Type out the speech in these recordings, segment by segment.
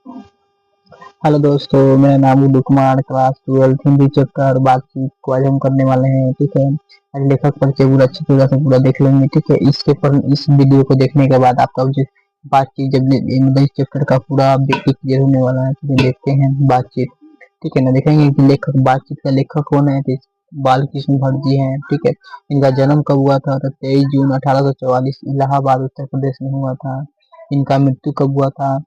Hello दोस्तों, मेरा नाम उदय कुमार, क्लास 12 हिंदी चैप्टर बातचीत को आज हम करने वाले हैं। ठीक है, आज लेखक परिचय पूरा अच्छी तरह से पूरा देख लेंगे। ठीक है, इस वीडियो को देखने के बाद आपका जो बातचीत जब मतलब इस चैप्टर का पूरा व्यक्ति क्लियर होने वाला है। तो देखते हैं बातचीत। ठीक है ना, देखेंगे कि लेखक बातचीत का लेखक कौन है। तो बाल कृष्ण भट्ट जी हैं। ठीक है, इनका जन्म कब हुआ था? तो 23 जून 1844 इलाहाबाद उत्तर प्रदेश में हुआ था। इनका मृत्यु कब हुआ था?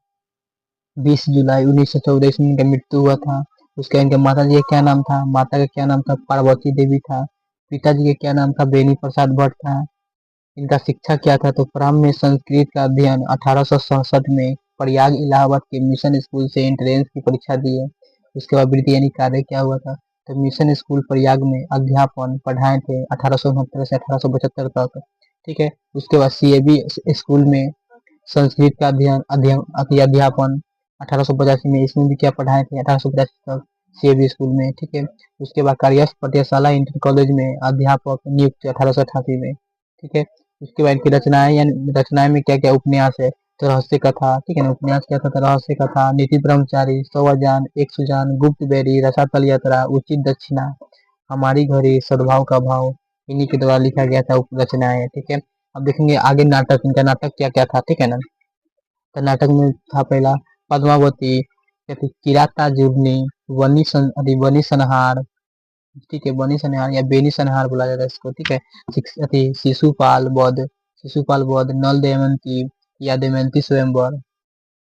20 जुलाई 1914 ईस्वी में इनका मृत्यु हुआ था। उसके इनके माता जी का क्या नाम था? माता का क्या नाम था? पार्वती देवी था। पिताजी का क्या नाम था? बेनी प्रसाद भट्ट था। इनका शिक्षा क्या था? तो प्रारंभ में संस्कृत का अध्ययन 1867 में प्रयाग इलाहाबाद के मिशन स्कूल से एंट्रेंस की परीक्षा दिए। उसके बाद वृत्ति यानी कार्य क्या हुआ था? तो मिशन स्कूल प्रयाग में अध्यापन पढ़ाए थे 1869 से 1875 तक। ठीक है, उसके बाद सीएबी स्कूल में संस्कृत का अध्ययन अध्यापन 1885 में। इसमें भी क्या पढ़ाए थे? 1885 तक सीएबी स्कूल में। ठीक है, उसके बाद कार्यस्थ पटियाला इंटर कॉलेज में अध्यापक नियुक्त 1888 में। ठीक है, उसके बाद इनकी रचनाएं यानी रचनाएं में क्या क्या उपन्यास है? तो रहस्य कथा। ठीक है ना, उपन्यास क्या था? तो रहस्य कथा, नीति ब्रह्मचारी, 100 अजान, एक सुजान, गुप्त बेरी, रसातल यात्रा, उचित दक्षिणा, हमारी घड़ी, सद्भाव का भाव, इन्हीं के द्वारा लिखा गया था रचनाएं। ठीक है, अब देखेंगे आगे नाटक। इनका नाटक क्या क्या था? ठीक है ना, तो नाटक में था पहला पद्मावती, या फिर किराता जुगनी, वनी संहार। ठीक है, बनी संहार या बेनी संहार बोला जाता है इसको। ठीक है, शिशुपाल वध, नल दमयंती या दमयंती स्वयंवर,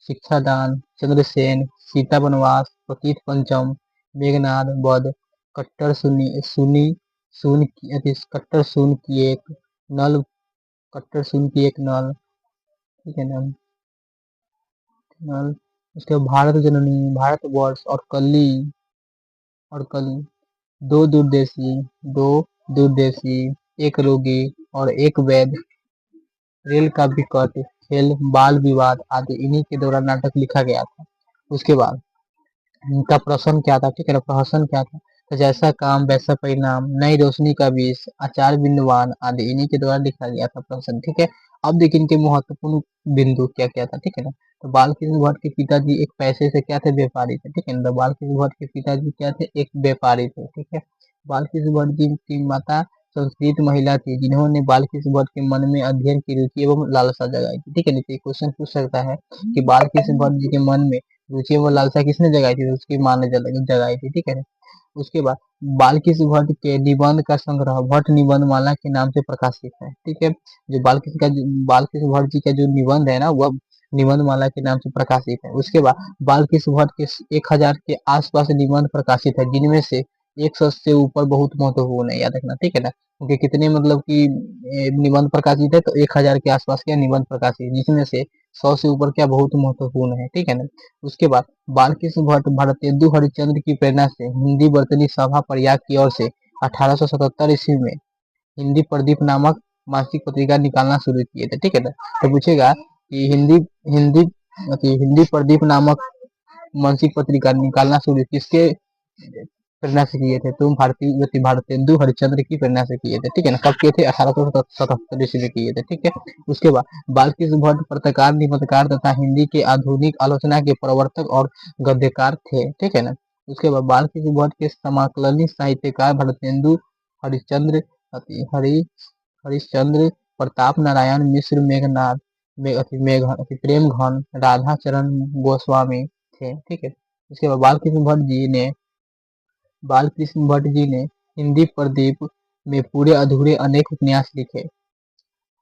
शिक्षादान, चंद्रसेन, सीता वनवास, पतित पंचम, मेघनाद वध, कट्टर सुनी सुनी सुन की कट्टर सुन की एक नल, नल। ठीक है ना, नल। उसके बाद भारत जननी, भारतवर्ष और कली, दो दूरदेशी दो दूरदेशी, एक रोगी और एक वैद्य, रेल का विकट, खेल, बाल विवाद आदि इन्हीं के द्वारा नाटक लिखा गया था। उसके बाद इनका प्रश्न क्या था? ठीक है ना, प्रहसन क्या था? तो जैसा काम वैसा परिणाम, नई रोशनी का विष, आचार बिंदुवान आदि इन्हीं के द्वारा लिखा गया था प्रश्न। ठीक है, अब देखिए इनके महत्वपूर्ण बिंदु क्या क्या था। ठीक है ना, तो बाल कृष्ण भट्ट के पिताजी एक पैसे से क्या थे? व्यापारी थे। ठीक है ना, तो बाल कृष्ण भट्ट के पिताजी क्या थे? एक व्यापारी थे। ठीक है, बाल कृष्ण भट्ट जी की माता संस्कृत महिला थी, जिन्होंने बाल कृष्ण भट्ट के मन में अध्ययन की रुचि एवं लालसा जगाई थी। ठीक है ना, तो क्वेश्चन पूछ सकता है कि बाल कृष्ण भट्ट जी के मन में रुचि एवं लालसा किसने जगाई थी? तो उसकी माँ ने जगाई थी। ठीक है ना, उसके बाद बालकृष्ण भट्ट के निबंध का संग्रह भट्ट निबंध माला के नाम से प्रकाशित है। ठीक है, जो बालकृष्ण भट्ट जी का जो निबंध है ना, वह निबंध माला के नाम से प्रकाशित है। उसके बाद बालकृष्ण भट्ट के 1000 के आसपास निबंध प्रकाशित है, जिनमें से 100 से ऊपर बहुत महत्वपूर्ण है, याद रखना। ठीक है ना, क्योंकि कितने मतलब कि निबंध प्रकाशित है? तो 1000 के आसपास क्या निबंध प्रकाशित, जिसमें से 100 से ऊपर क्या बहुत महत्वपूर्ण है। ठीक है ना, उसके बाद बालकृष्ण भट्ट भारतेंदु हरिश्चंद्र की प्रेरणा से हिंदी वर्तनी सभा प्रयाग की ओर से 1877 ईस्वी में हिंदी प्रदीप नामक मासिक पत्रिका निकालना शुरू किए थे। ठीक है ना, तो पूछेगा कि हिंदी हिंदी प्रदीप नामक मासिक पत्रिका निकालना शुरू किसके प्रेरणा से किए थे? तुम भारतेंदु हरिश्चंद्र की प्रेरणा से किए थे। ठीक है ना, कब किए थे? 1877 ईस्वी में किए थे। ठीक है, उसके बाद बालकृष्ण भट्ट पत्रकार, निबंधकार तथा हिंदी के आधुनिक आलोचना के प्रवर्तक और गद्यकार थे। ठीक है ना, उसके बाद बालकृष्ण भट्ट के समाकलनी साहित्यकार भारतेंदु हरिश्चंद्र, हरि हरिश्चंद्र, प्रताप नारायण मिश्र, मेघनाथ, प्रेम घन, राधा चरण गोस्वामी थे। ठीक है, उसके बाद बालकृष्ण भट्ट जी ने हिंदी प्रदीप में पूरे अधूरे अनेक उपन्यास लिखे।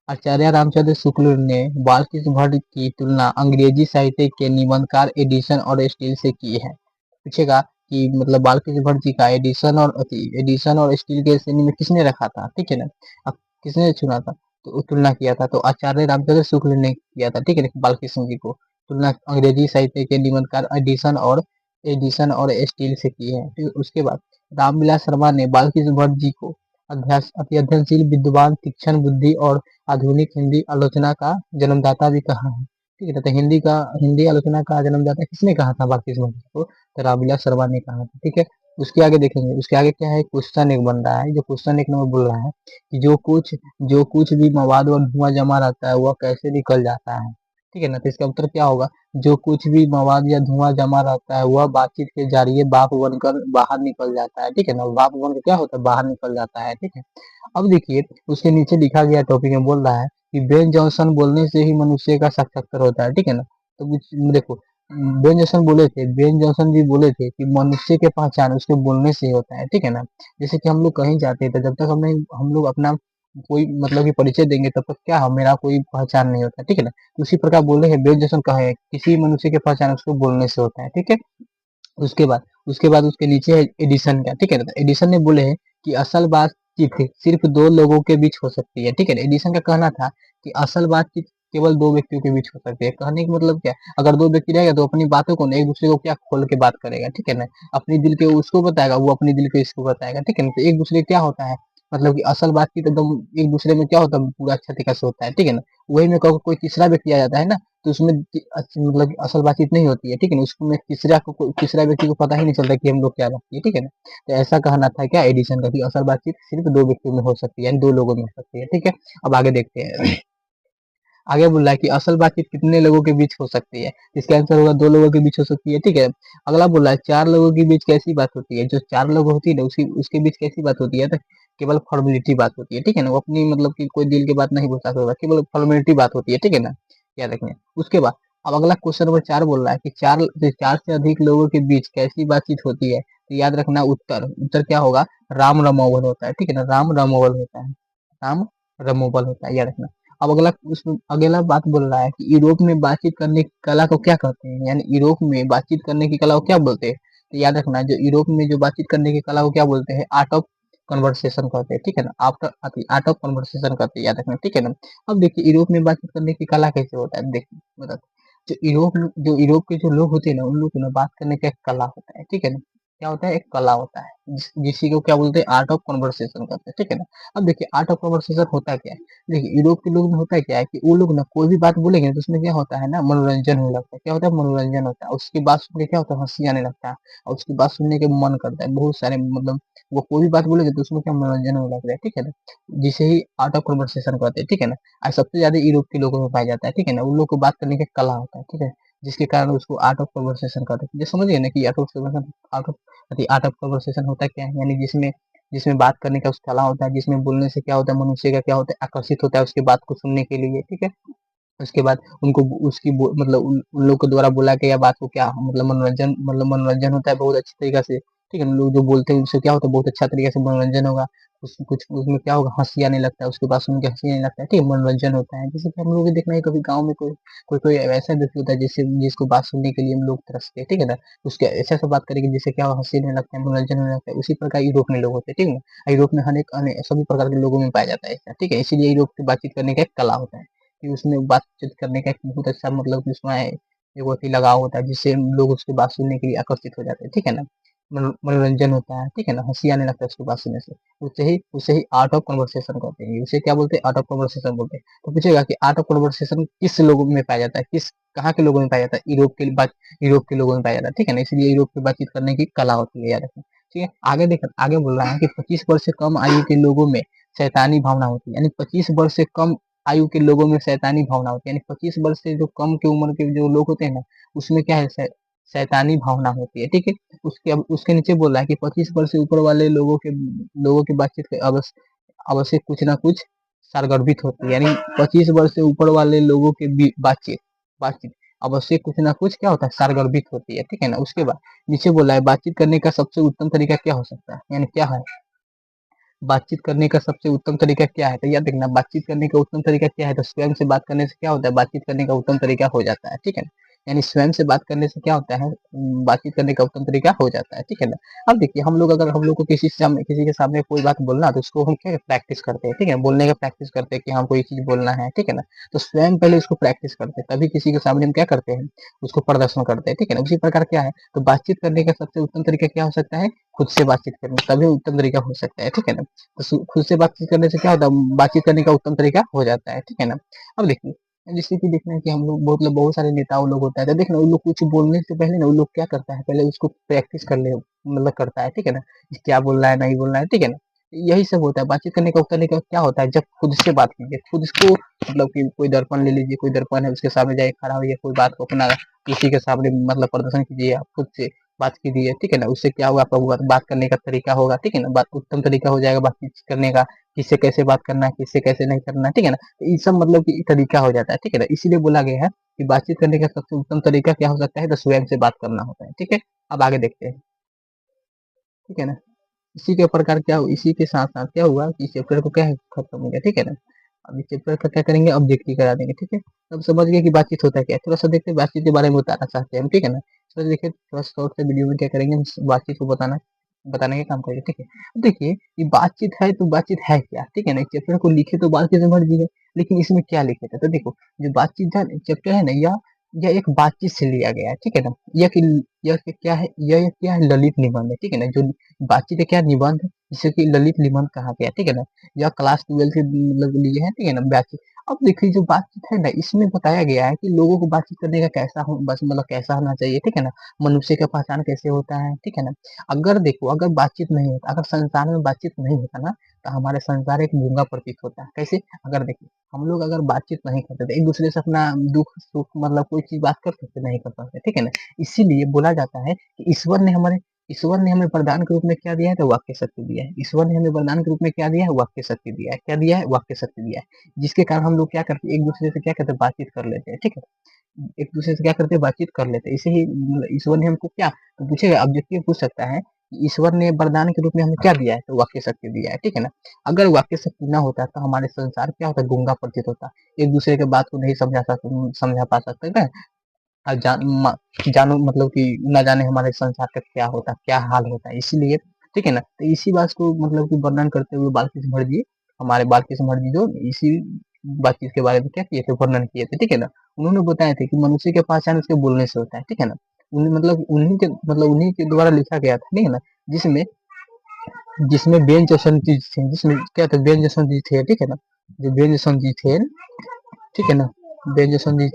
आचार्य रामचंद्र शुक्ल ने बालकृष्ण भट्ट की तुलना अंग्रेजी साहित्य के निबंधकार एडिसन और स्टील से की है। पूछेगा कि मतलब बालकृष्ण भट्ट जी का एडिसन और स्टील के श्रेणी में किसने रखा था? ठीक है ना, अब किसने चुना था? तो तुलना किया था, तो आचार्य रामचंद्र शुक्ल ने किया था। ठीक है ना, बालकृष्ण जी को तुलना अंग्रेजी साहित्य के निबंधकार एडिसन और स्टील से की है। फिर उसके बाद रामविलास शर्मा ने बालकृष्ण भट्ट जी को अति अध्ययनशील, विद्वान, तीक्ष्ण बुद्धि और आधुनिक हिंदी आलोचना का जन्मदाता भी कहा है। ठीक है, तो हिंदी आलोचना का जन्मदाता किसने कहा था बालकृष्ण भट्ट को? तो रामविलास शर्मा ने कहा था। ठीक है, उसके आगे देखेंगे, उसके आगे क्या है? क्वेश्चन एक बन रहा है, जो क्वेश्चन एक नंबर बोल रहा है कि जो कुछ भी मवाद और धुआं जमा रहता है वह कैसे निकल जाता है? ठीक है ना। तो इसका उत्तर क्या होगा, जो कुछ भी मवाद या धुआं जमा रहता है वह बातचीत के जरिए भाप बनकर बाहर निकल जाता है। ठीक है ना, भाप बनकर क्या होता है, बाहर निकल जाता है। ठीक है। अब देखिए उसके नीचे लिखा गया टॉपिक में बोल रहा है कि बेन जॉनसन बोलने से ही मनुष्य का साक्षात्कार होता है। ठीक है ना। तो देखो, बेन जॉनसन बोले थे, बेन जॉनसन जी बोले थे कि मनुष्य के पहचान उसके बोलने से ही होता है। ठीक है ना। जैसे कि हम लोग कहीं जाते हैं तो जब तक हम लोग अपना कोई मतलब कि परिचय देंगे तब तक क्या मेरा कोई पहचान नहीं होता। ठीक है ना। तो उसी प्रकार बोले हैं, बेन जॉनसन कहे किसी मनुष्य के पहचान उसको बोलने से होता है। ठीक है। उसके बाद उसके नीचे है एडिशन का। ठीक है ना। एडिशन ने बोले हैं कि असल बातचीत सिर्फ दो लोगों के बीच हो सकती है। ठीक है ना। एडिशन का कहना था कि असल बातचीत केवल दो व्यक्तियों के बीच हो सकती है। कहने का मतलब क्या, अगर दो व्यक्ति रहेगा तो अपनी बातों को ना एक दूसरे को क्या खोल के बात करेगा। ठीक है ना। अपनी दिल के उसको बताएगा, वो अपनी दिल के इसको बताएगा। ठीक है ना। तो एक दूसरे क्या होता है, मतलब कि असल बातचीत एकदम एक दूसरे में क्या होता है, पूरा अच्छा तरीका से होता है। ठीक है ना। वही में कोई तीसरा व्यक्ति आ जाता है ना, तो उसमें मतलब कि असल बातचीत नहीं होती है। ठीक है ना। उसमें तीसरा व्यक्ति को पता ही नहीं चलता कि हम लोग क्या बात है। ठीक है ना। तो ऐसा कहना था क्या एडिशन का, कि असल बातचीत सिर्फ दो व्यक्तियों में हो सकती है, यानी दो लोगों में हो सकती है। ठीक है। अब आगे देखते हैं। आगे बोल रहा है कि असल बातचीत कितने लोगों के बीच हो सकती है, इसका आंसर होगा दो लोगों के बीच हो सकती है। ठीक है। अगला बोल रहा है चार लोगों के बीच कैसी बात होती है, जो चार लोग होती है ना उसके बीच कैसी बात होती है, तो केवल फॉर्मेलिटी बात होती है। ठीक है ना। वो अपनी मतलब कि कोई दिल की बात नहीं बता सकता, केवल फॉर्मेलिटी बात होती है। ठीक है ना। याद रखना। उसके बाद अब अगला क्वेश्चन नंबर 4 बोल रहा है कि चार से अधिक लोगों के बीच कैसी बातचीत होती है, तो याद रखना उत्तर उत्तर क्या होगा, राम रमोवल होता है। ठीक है ना। राम रमोवल होता है, राम रमोवल होता है, याद रखना। अब अगला बात बोल रहा है कि यूरोप में बातचीत करने की कला को क्या कहते हैं, यानी यूरोप में बातचीत करने की कला को क्या बोलते हैं। तो याद रखना, जो यूरोप में जो बातचीत करने की कला को क्या बोलते हैं, आर्ट ऑफ कन्वर्सेशन कहते हैं। ठीक है ना। आफ्टर आर्ट ऑफ कन्वर्सेशन कहते हैं, याद रखना। ठीक है ना। अब देखिए यूरोप में बातचीत करने की कला कैसे होता है, देखिए बता। जो यूरोप के जो लोग होते हैं ना, उन लोग को ना बात करने का एक कला होता है। ठीक है ना। क्या होता है, एक कला होता है, जिसी को क्या बोलते हैं, आर्ट ऑफ कन्वर्सेशन कहते हैं। ठीक है ना। अब देखिए आर्ट ऑफ कन्वर्सेशन होता क्या है, देखिए यूरोप के लोग में होता है क्या है कि वो लोग ना कोई भी बात बोलेंगे तो उसमें क्या होता है ना, मनोरंजन होने लगता है। क्या होता है, मनोरंजन होता है। उसकी बात सुन के क्या होता है, हंसी आने लगता है, और उसकी बात सुनने के मन करता है बहुत सारे, मतलब वो कोई भी बात बोलेंगे तो उसमें क्या मनोरंजन होने लगता है। ठीक है ना। जिसे ही आर्ट ऑफ कन्वर्सेशन कहते हैं। ठीक है ना। और सबसे ज्यादा यूरोप के लोगों में पाया जाता है। ठीक है ना। उन लोग को बात करने का कला होता है। ठीक है। जिसके कारण उसको आर्ट ऑफ कन्वर्सेशन कहते हैं। जो समझिए ना कि आर्ट ऑफ कन्वर्सेशन होता है क्या है, यानी जिसमें जिसमें बात करने का उस कला होता है, जिसमें बोलने से क्या होता है, मनुष्य का क्या होता है, आकर्षित होता है उसकी बात को सुनने के लिए। ठीक है। उसके बाद उनको मतलब उन लोग के द्वारा बोला गया बात को क्या मतलब मनोरंजन होता है बहुत अच्छी तरीका से। ठीक है। लोग जो बोलते हैं उनसे क्या होता है, बहुत अच्छा तरीके से मनोरंजन होगा। कुछ उसमें क्या होगा, हंसी आने लगता है, उसके बाद सुन के हंसी आने लगता है। ठीक है। मनोरंजन होता है, जैसे कि हम लोग भी देखना है कभी गाँव में कोई कोई कोई ऐसा व्यक्ति होता है जिसको बात सुनने के लिए हम लोग तरसते हैं। ठीक है ना। उसके ऐसा ऐसा बात करेंगे जिससे क्या होगा, हंसी आने लगता है, मनोरंजन होने लगता है। उसी प्रकार यूरोप में लोग होते हैं। ठीक है ना। यूरोप में सभी प्रकार के लोगों में पाया जाता है ऐसा। ठीक है। इसीलिए यूरोप की बातचीत करने का एक कला होता है, कि उसमें बातचीत करने का एक बहुत अच्छा मतलब कि उसमें एक बहुत ही लगाव होता है, जिससे लोग उसकी बात सुनने के लिए आकर्षित हो जाते हैं। ठीक है ना। मनोरंजन होता है। ठीक है ना। हंसी आने लगता है उसकी बात सुनने से। उसे ही आर्ट ऑफ कन्वर्सेशन कहते हैं, उसे क्या बोलते हैं, आर्ट ऑफ कन्वर्सेशन बोलते हैं। तो पूछेगा कि आर्ट ऑफ कन्वर्सेशन किस लोगों में पाया जाता है, कहाँ के लोगों में पाया जाता है, यूरोप के लोगों में पाया जाता है। ठीक है ना। इसलिए यूरोप की बातचीत करने की कला होती है, याद रखना। ठीक है। आगे बोल रहा है कि 25 वर्ष से कम आयु के लोगों में शैतानी भावना होती है, यानी 25 वर्ष से कम आयु के लोगों में शैतानी भावना होती है, यानी 25 वर्ष से जो कम की उम्र के जो लोग होते हैं ना, उसमें क्या है, शैतानी भावना होती है। ठीक है। उसके नीचे बोल रहा है कि 25 वर्ष से ऊपर वाले लोगों की बातचीत के अवश्य कुछ ना कुछ सारगर्भित होती है, यानी 25 वर्ष से ऊपर वाले लोगों के बातचीत बातचीत अवश्य कुछ ना कुछ क्या होता है, सारगर्भित होती है। ठीक है ना। उसके बाद नीचे बोला है बातचीत करने का सबसे उत्तम तरीका क्या हो सकता है, यानी क्या है, बातचीत करने का सबसे उत्तम तरीका क्या है, तो याद देखना, बातचीत करने का उत्तम तरीका क्या है, तो स्वयं से बात करने से क्या होता है, बातचीत करने का उत्तम तरीका हो जाता है। ठीक है ना। यानी स्वयं से बात करने से क्या होता है, बातचीत करने का उत्तम तरीका हो जाता है। ठीक है ना। अब देखिए अगर हम लोग को किसी के सामने कोई बात बोलना है, तो उसको हम क्या प्रैक्टिस करते हैं। ठीक है। बोलने का प्रैक्टिस करते हैं कि हमको ये चीज बोलना है। ठीक है ना। तो स्वयं पहले उसको प्रैक्टिस करते हैं, तभी किसी के सामने हम क्या करते हैं, उसको प्रदर्शन करते हैं। ठीक है ना। उसी प्रकार क्या है, तो बातचीत करने का सबसे उत्तम तरीका क्या हो सकता है, खुद से बातचीत करना, तभी उत्तम तरीका हो सकता है। ठीक है ना। तो खुद से बातचीत करने से क्या होता है, बातचीत करने का उत्तम तरीका हो जाता है। ठीक है ना। अब देखिए जैसे कि देखना है कि हम लोग बहुत सारे नेताओं लोग होता है, तो देखना उन लोग कुछ बोलने से पहले ना उन लोग क्या करता है, पहले उसको प्रैक्टिस कर ले मतलब करता है। ठीक है ना। कि क्या बोलना है, नहीं बोलना है। ठीक है ना। यही सब होता है बातचीत करने का तरीका क्या होता है, जब खुद से बात कीजिए, खुद इसको मतलब कि कोई दर्पण ले लीजिए, कोई दर्पण है उसके सामने जाके खड़ा होइए, कोई बात को अपना किसी के सामने मतलब प्रदर्शन कीजिए, आप खुद से बात कीजिए, ठीक है ना। उससे क्या होगा, आपका बात करने का तरीका होगा, ठीक है ना, बात उत्तम तरीका हो जाएगा बातचीत करने का, किससे कैसे बात करना है, किससे कैसे नहीं करना है, ठीक है ना। तो ये सब मतलब कि तरीका हो जाता है, ठीक है ना। इसीलिए बोला गया है कि बातचीत करने का सबसे उत्तम तरीका क्या हो सकता है, तो स्वयं से बात करना होता है, ठीक है। अब आगे देखते हैं, ठीक है ना। इसी के प्रकार क्या हो, इसी के साथ साथ क्या हुआ कि चैप्टर को क्या है, खत्म हो गया, ठीक है ना। अब इस चैप्टर का क्या करेंगे, ऑब्जेक्टिव करा देंगे, ठीक है। अब समझ गए कि बातचीत होता क्या है, थोड़ा सा देखते हैं बातचीत के बारे में बताना चाहते हैं हम, ठीक है ना। तो देखिए थोड़ा शॉर्ट से वीडियो में क्या करेंगे, हम बातचीत को बताने का काम करेंगे, ठीक है। अब देखिए ये बातचीत है तो बातचीत है क्या, ठीक है ना। इस चैप्टर को लिखे तो बात की समझ दी है, लेकिन इसमें क्या लिखे थे, तो देखो जो बातचीत है चैप्टर है ना, यह एक बातचीत से लिया गया है, ठीक है ना। क्या है, यह क्या है, ललित निबंध है, ठीक है ना। जो बातचीत है क्या, निबंध है, जिसे कि ललित निबंध कहा गया, ठीक है ना। यह क्लास 12 से मतलब लिए है, ठीक है ना, बातचीत। अब देखिए जो बातचीत है ना, इसमें बताया गया है कि लोगों को बातचीत करने का कैसा हो, बस मतलब कैसा होना चाहिए, ठीक है ना। मनुष्य का पहचान कैसे होता है, ठीक है ना। अगर देखो अगर बातचीत नहीं होता, अगर संसार में बातचीत नहीं होता ना, तो हमारे संसार एक गूंगा प्रतीत होता है। कैसे, अगर देखिए हम लोग अगर बातचीत नहीं करते थे एक दूसरे से अपना दुख सुख मतलब कोई चीज बात कर सकते नहीं कर पाते, ठीक है ना। इसीलिए बोला जाता है कि ईश्वर ने हमें वरदान के रूप में क्या दिया है, तो वाक्य शक्ति दिया है। ईश्वर ने हमें वरदान के रूप में क्या दिया है, वाक्य शक्ति दिया है। क्या दिया है, वाक्य शक्ति दिया है, जिसके कारण हम लोग क्या करते हैं, एक दूसरे से क्या करते हैं, बातचीत कर लेते हैं, ठीक है। एक दूसरे से क्या करते हैं, बातचीत कर लेते हैं। इसे ही ईश्वर ने हमको क्या, तो पूछेगा ऑब्जेक्टिव पूछ सकता है कि ईश्वर ने वरदान के रूप में हमें क्या दिया है, तो वाक्य शक्ति दिया है, ठीक है ना। अगर वाक्य शक्ति ना होता तो हमारे संसार क्या होता, गूंगा प्रतीत होता, एक दूसरे के बात को नहीं समझा पा सकते थे। और जानो मतलब कि ना जाने हमारे संसार का क्या होता, क्या हाल होता है, इसीलिए, ठीक है ना। तो इसी बात को मतलब कि वर्णन करते हुए बाल्कीस भर जी, हमारे बाल्कीस भर जी जो इसी बातचीत के बारे में क्या किए थे, वर्णन किए थे, ठीक है ना। उन्होंने बताया थे कि मनुष्य की पहचान उसके बोलने से होता है, ठीक है ना। उन्हीं के द्वारा लिखा गया था, ठीक है ना। जिसमें जिसमें बेंच चीज थे, जिसमें क्या था, बेंच चीज थे, ठीक है ना। जो बेंच जी थे, ठीक है ना, बेंच जी,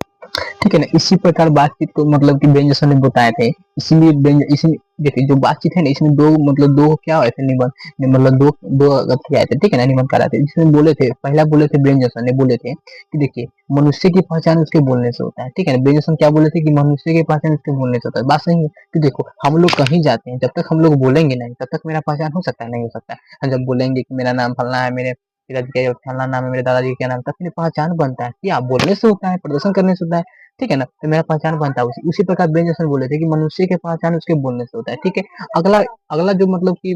ठीक है ना। इसी प्रकार बातचीत को मतलब कि व्यंजन ने बताए थे। इसीलिए इसमें देखिए जो बातचीत है ना, इसमें दो क्या हुए थे, निबंध मतलब दो दो अथी आए थे, ठीक है ना, निबंध कराते थे, जिसमें बोले थे, पहला बोले थे व्यंजन ने बोले थे कि देखिए मनुष्य की पहचान उसके बोलने से होता है, ठीक है ना। व्यंजन क्या बोले थे कि मनुष्य की पहचान उसके बोलने से होता है, बात सही है। कि देखो हम लोग कहीं जाते हैं, जब तक हम लोग बोलेंगे नहीं तब तक मेरा पहचान हो सकता है, नहीं हो सकता है। हम जब बोलेंगे कि मेरा नाम फलना है, मेरे पिताजी का फलना नाम है, मेरे दादाजी का क्या नाम, तब मेरी पहचान बनता है। क्या बोलने से होता है, प्रदर्शन करने से होता है, ठीक है ना। तो मेरा पहचान बनता है उसी प्रकार बेंजसन बोले थे कि मनुष्य के पहचान उसके बोलने से होता है, ठीक है। अगला अगला जो मतलब कि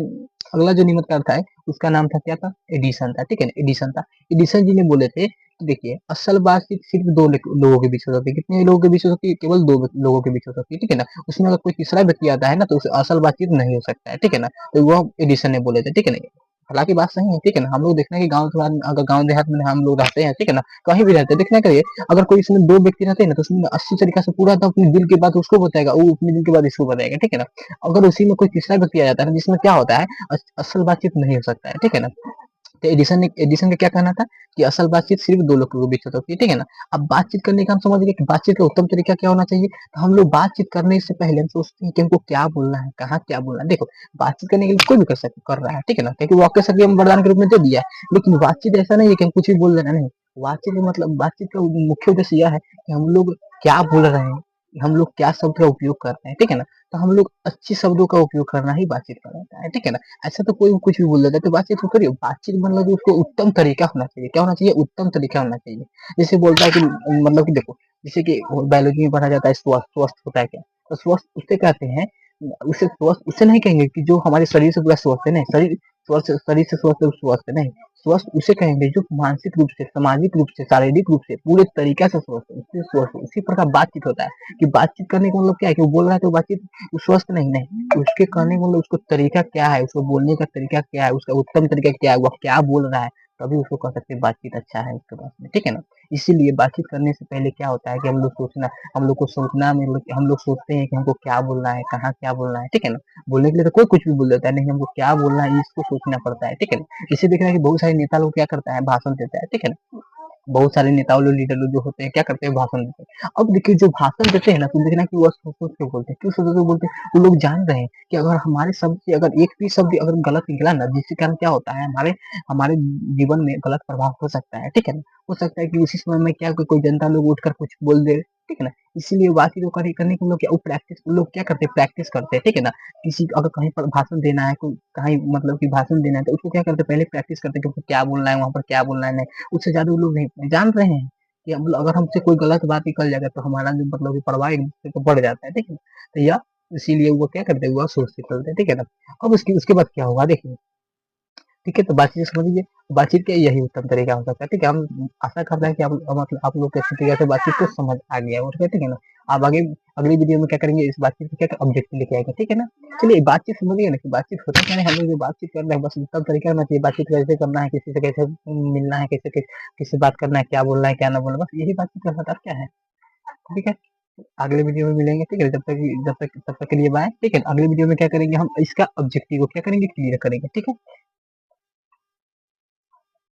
अगला जो नियमित था उसका नाम था क्या था, एडिशन था, ठीक है ना, एडिशन था। एडिशन जी ने बोले थे कि देखिए असल बातचीत सिर्फ दो लोगों के बीच हो सकती है। कितने लोगों के बीच हो सकती है, केवल दो लोगों के बीच हो सकती है, ठीक है ना। उसमें अगर कोई तीसरा व्यक्ति आता है ना, तो उसे असल बातचीत नहीं हो सकता है, ठीक है ना। तो वह एडिशन ने बोले थे, ठीक है ना। हालांकि बात सही है, ठीक है ना। हम लोग देखना है कि अगर गाँव देहात में हम लोग रहते हैं, ठीक है ना, कहीं भी रहते हैं, देखना करिए अगर कोई इसमें दो व्यक्ति रहते हैं ना, तो उसमें अच्छी तरीके से पूरा तो अपने दिल की बात उसको बताएगा, वो अपने दिल की बात इसको बताएगा, ठीक है ना। अगर उसी में कोई तीसरा व्यक्ति आ जाता है ना, जिसमें क्या होता है, असल बातचीत नहीं हो सकता है, ठीक है ना। तो एडिशन का क्या कहना था कि असल बातचीत सिर्फ दो लोगों के बीच होती है, ठीक है ना। अब बातचीत करने का हम समझ गए कि बातचीत का उत्तम तरीका क्या होना चाहिए। तो हम लोग बातचीत करने से पहले हम सोचते हैं कि हमको क्या बोलना है, कहाँ क्या बोलना है। देखो बातचीत करने के लिए कोई भी कर रहा है, ठीक है ना, क्योंकि वाक्य शक्ति हम वरदान के रूप में दे दिया है। लेकिन बातचीत ऐसा नहीं है कि हम कुछ भी बोल देना, नहीं। बातचीत का मतलब, बातचीत का मुख्य उद्देश्य यह है कि हम लोग क्या बोल रहे हैं, हम लोग क्या शब्द का उपयोग कर रहे हैं, ठीक है ना। तो हम लोग अच्छी शब्दों का उपयोग करना ही बातचीत कहलाता है, ठीक है ना। ऐसा तो कोई कुछ भी बोल देता है, तो बातचीत को करिए। बातचीत मतलब कि उसको उत्तम तरीका होना चाहिए, क्या होना चाहिए, उत्तम तरीका होना चाहिए। जैसे बोलता है कि मतलब कि देखो, जैसे कि बायोलॉजी में पढ़ा जाता है स्वस्थ, स्वस्थ होता है क्या, तो स्वस्थ उससे कहते हैं, उसे स्वस्थ उससे नहीं कहेंगे कि जो हमारे शरीर से पूरा स्वस्थ है, नहीं। शरीर से स्वस्थ स्वस्थ है नहीं। स्वस्थ उसे कहेंगे जो मानसिक रूप से, सामाजिक रूप से, शारीरिक रूप से पूरे तरीका से स्वस्थ है, उससे स्वस्थ है। उसी प्रकार बातचीत होता है कि बातचीत करने का मतलब क्या है, कि वो बोल रहा है तो बातचीत स्वस्थ नहीं, उसके कहने का मतलब उसको तरीका क्या है, उसको बोलने का तरीका क्या है, उसका उत्तम तरीका क्या है, वह क्या बोल रहा है, तभी उसको कह सकते हैं बातचीत अच्छा है उसके पास में, ठीक है ना। इसीलिए बातचीत करने से पहले क्या होता है कि हम लोग को सोचना में हम लोग सोचते हैं कि हमको क्या बोलना है, कहाँ क्या बोलना है, ठीक है ना। बोलने के लिए तो कोई कुछ भी बोल देता है, नहीं हमको क्या बोलना है इसको सोचना पड़ता है, ठीक है ना। इसे देखना है कि बहुत सारे नेता लोग क्या करता है, भाषण देता है, ठीक है ना। बहुत सारे नेताओं लोग लीडर लोग जो होते हैं क्या करते हैं भाषण देते हैं। अब देखिए जो भाषण देते हैं ना तुम देखना कि वो सोच सोच के बोलते हैं, क्यों सोच सोच के बोलते हैं, वो लोग जान रहे हैं कि अगर हमारे शब्द से अगर एक भी शब्द अगर गलत निकला ना, जिसके कारण क्या होता है हमारे हमारे जीवन में गलत प्रभाव हो सकता है, ठीक है ना। हो सकता है कि उसी समय में क्या कोई जनता लोग उठकर कुछ बोल दे, ठीक है ना। इसीलिए बातचीत करने के लोग क्या प्रैक्टिस लोग क्या करते हैं, प्रैक्टिस करते हैं, ठीक है ना। किसी अगर कहीं पर भाषण देना है, कोई कहीं मतलब कि भाषण देना है तो उसको क्या करते हैं, पहले प्रैक्टिस करते हैं कि क्या बोलना है, वहां पर क्या बोलना है, नहीं उससे ज्यादा वो लोग नहीं जान रहे हैं कि अगर हमसे कोई गलत बात निकल जाएगा तो हमारा जो मतलब कि प्रभाव एक दूसरे को बढ़ जाता है, ठीक है। तो या इसीलिए वो क्या करते हैं, वो सोच से चलते हैं, ठीक है ना। अब उसके उसके बाद क्या होगा देखिए, ठीक है। तो बातचीत समझ लीजिए, बातचीत का यही उत्तम तरीका हो सकता है, ठीक है। हम आशा करते हैं कि आप मतलब आप लोग कैसे तरीके से बातचीत को समझ आ गया है, ठीक है ना। आप आगे अगली वीडियो में क्या करेंगे, इस बातचीत को क्या ऑब्जेक्टिव लेके आएंगे, ठीक है ना। चलिए बातचीत समझिए ना कि बातचीत होता क्या है, हम लोग जो बातचीत कर रहे हैं बस उत्तम तरीका होना चाहिए, बातचीत कैसे करना है, किसी से कैसे मिलना है, कैसे किससे बात करना है, क्या बोलना है क्या ना बोलना, बस यही बातचीत का मतलब क्या है, ठीक है। अगले वीडियो में मिलेंगे, ठीक है। तब तक के लिए बाय, ठीक है। अगले वीडियो में क्या करेंगे, हम इसका ऑब्जेक्टिव को क्या करेंगे, क्लियर करेंगे, ठीक है।